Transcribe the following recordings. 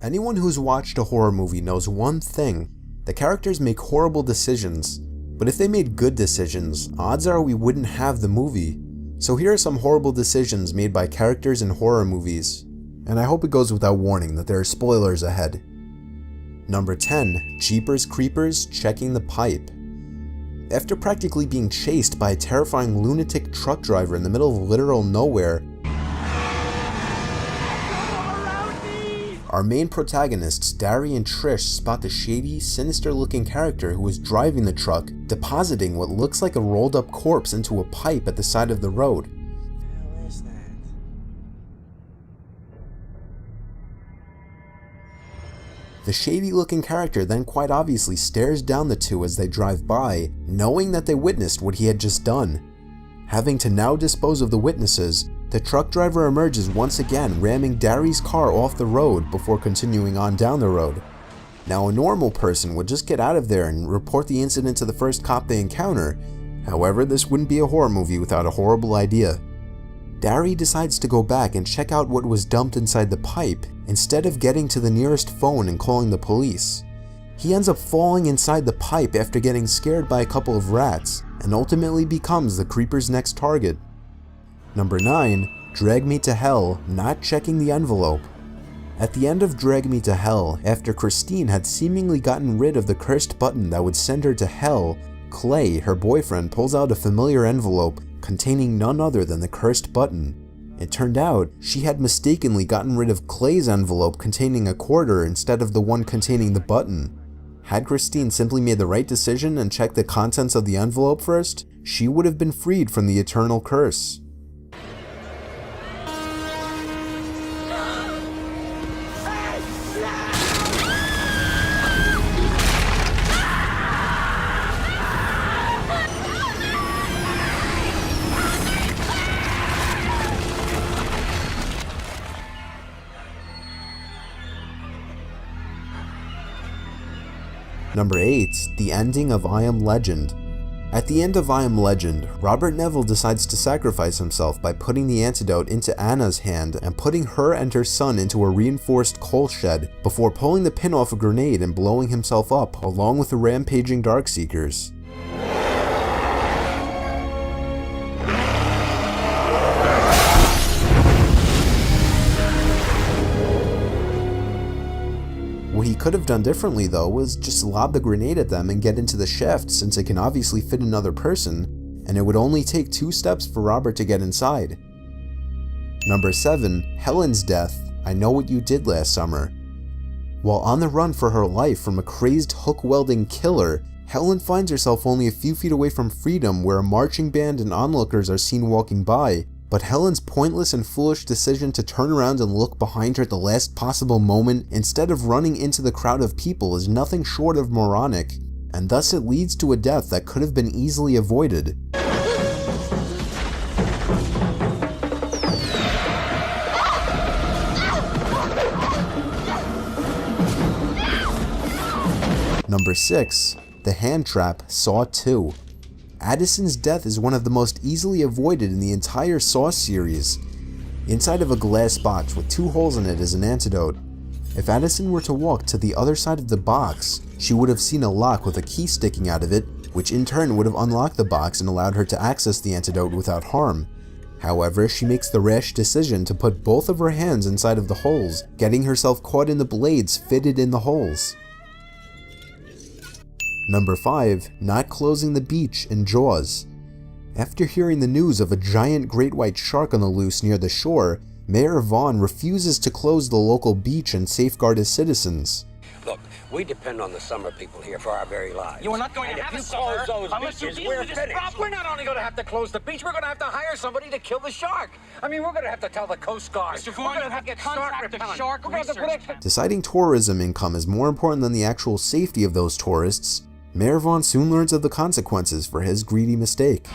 Anyone who's watched a horror movie knows one thing: the characters make horrible decisions, but if they made good decisions, odds are we wouldn't have the movie. So here are some horrible decisions made by characters in horror movies, and I hope it goes without warning that there are spoilers ahead. Number 10. Jeepers Creepers Checking the Pipe. After practically being chased by a terrifying lunatic truck driver in the middle of literal nowhere, our main protagonists, Dari and Trish, spot the shady, sinister-looking character who is driving the truck, depositing what looks like a rolled-up corpse into a pipe at the side of the road. What the hell is that? The shady-looking character then quite obviously stares down the two as they drive by, knowing that they witnessed what he had just done. Having to now dispose of the witnesses, the truck driver emerges once again, ramming Dari's car off the road before continuing on down the road. Now, a normal person would just get out of there and report the incident to the first cop they encounter. However, this wouldn't be a horror movie without a horrible idea. Dari decides to go back and check out what was dumped inside the pipe, instead of getting to the nearest phone and calling the police. He ends up falling inside the pipe after getting scared by a couple of rats, and ultimately becomes the creeper's next target. Number 9. Drag Me to Hell Not Checking the Envelope. At the end of Drag Me to Hell, after Christine had seemingly gotten rid of the cursed button that would send her to hell, Clay, her boyfriend, pulls out a familiar envelope containing none other than the cursed button. It turned out she had mistakenly gotten rid of Clay's envelope containing a quarter instead of the one containing the button. Had Christine simply made the right decision and checked the contents of the envelope first, she would have been freed from the eternal curse. Number 8. The Ending of I Am Legend. At the end of I Am Legend, Robert Neville decides to sacrifice himself by putting the antidote into Anna's hand and putting her and her son into a reinforced coal shed before pulling the pin off a grenade and blowing himself up along with the rampaging Darkseekers. What he could have done differently though was just lob the grenade at them and get into the shaft, since it can obviously fit another person, and it would only take 2 steps for Robert to get inside. Number 7. Helen's Death I Know What You Did Last Summer. While on the run for her life from a crazed hook-welding killer, Helen finds herself only a few feet away from freedom, where a marching band and onlookers are seen walking by. But Helen's pointless and foolish decision to turn around and look behind her at the last possible moment instead of running into the crowd of people is nothing short of moronic, and thus it leads to a death that could have been easily avoided. Number 6. The Hand Trap Saw 2. Addison's death is one of the most easily avoided in the entire Saw series. Inside of a glass box with 2 holes in it is an antidote. If Addison were to walk to the other side of the box, she would have seen a lock with a key sticking out of it, which in turn would have unlocked the box and allowed her to access the antidote without harm. However, she makes the rash decision to put both of her hands inside of the holes, getting herself caught in the blades fitted in the holes. Number 5. Not Closing the Beach in Jaws. After hearing the news of a giant great white shark on the loose near the shore, Mayor Vaughn refuses to close the local beach and safeguard his citizens. Look, we depend on the summer people here for our very lives. You are not going to have a summer unless you deal with this problem. We're not only going to have to close the beach, we're going to have to hire somebody to kill the shark. I mean, we're going to have to tell the Coast Guard. Mr. Vaughn, you have to contract a shark research. Deciding tourism income is more important than the actual safety of those tourists, Mayor Vaughn soon learns of the consequences for his greedy mistake.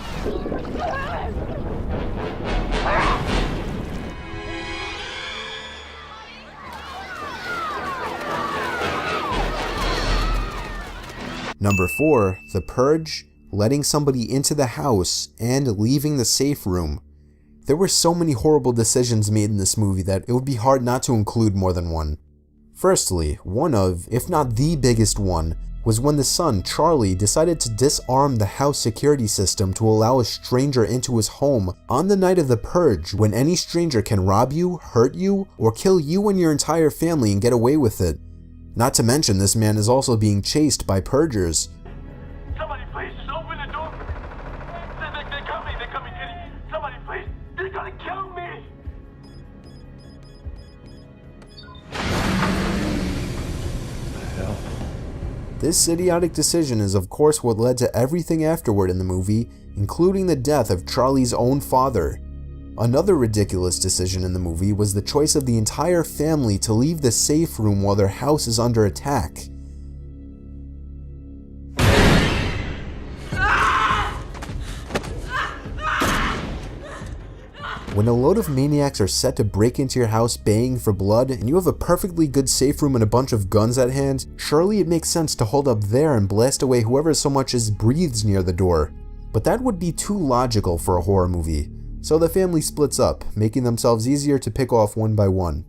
Number 4. The Purge, letting somebody into the house and leaving the safe room. There were so many horrible decisions made in this movie that it would be hard not to include more than one. Firstly, one of, if not the biggest one, was when the son, Charlie, decided to disarm the house security system to allow a stranger into his home on the night of the purge, when any stranger can rob you, hurt you, or kill you and your entire family and get away with it. Not to mention, this man is also being chased by purgers. Somebody please, just open the door. They're coming, Eddie. Somebody please, they're gonna kill me. This idiotic decision is of course what led to everything afterward in the movie, including the death of Charlie's own father. Another ridiculous decision in the movie was the choice of the entire family to leave the safe room while their house is under attack. When a load of maniacs are set to break into your house baying for blood, and you have a perfectly good safe room and a bunch of guns at hand, surely it makes sense to hold up there and blast away whoever so much as breathes near the door. But that would be too logical for a horror movie, so the family splits up, making themselves easier to pick off one by one.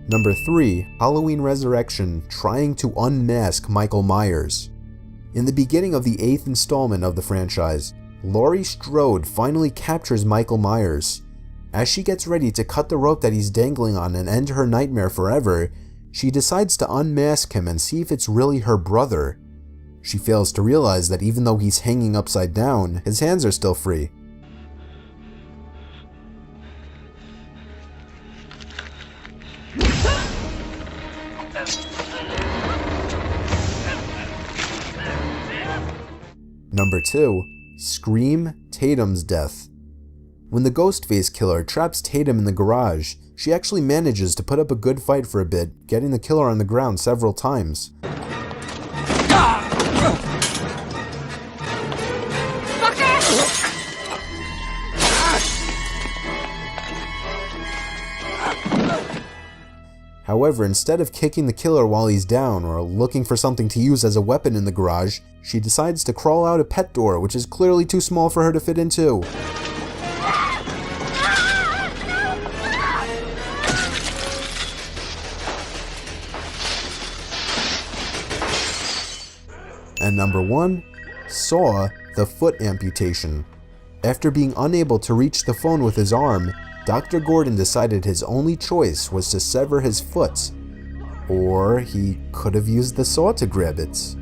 Number 3, Halloween Resurrection, trying to unmask Michael Myers. In the beginning of the 8th installment of the franchise, Laurie Strode finally captures Michael Myers. As she gets ready to cut the rope that he's dangling on and end her nightmare forever, she decides to unmask him and see if it's really her brother. She fails to realize that even though he's hanging upside down, his hands are still free. Number 2, Scream, Tatum's death. When the Ghostface killer traps Tatum in the garage, she actually manages to put up a good fight for a bit, getting the killer on the ground several times. However, instead of kicking the killer while he's down or looking for something to use as a weapon in the garage, she decides to crawl out a pet door, which is clearly too small for her to fit into. And number 1, Saw, the foot amputation. After being unable to reach the phone with his arm, Dr. Gordon decided his only choice was to sever his foot. Or he could have used the saw to grab it.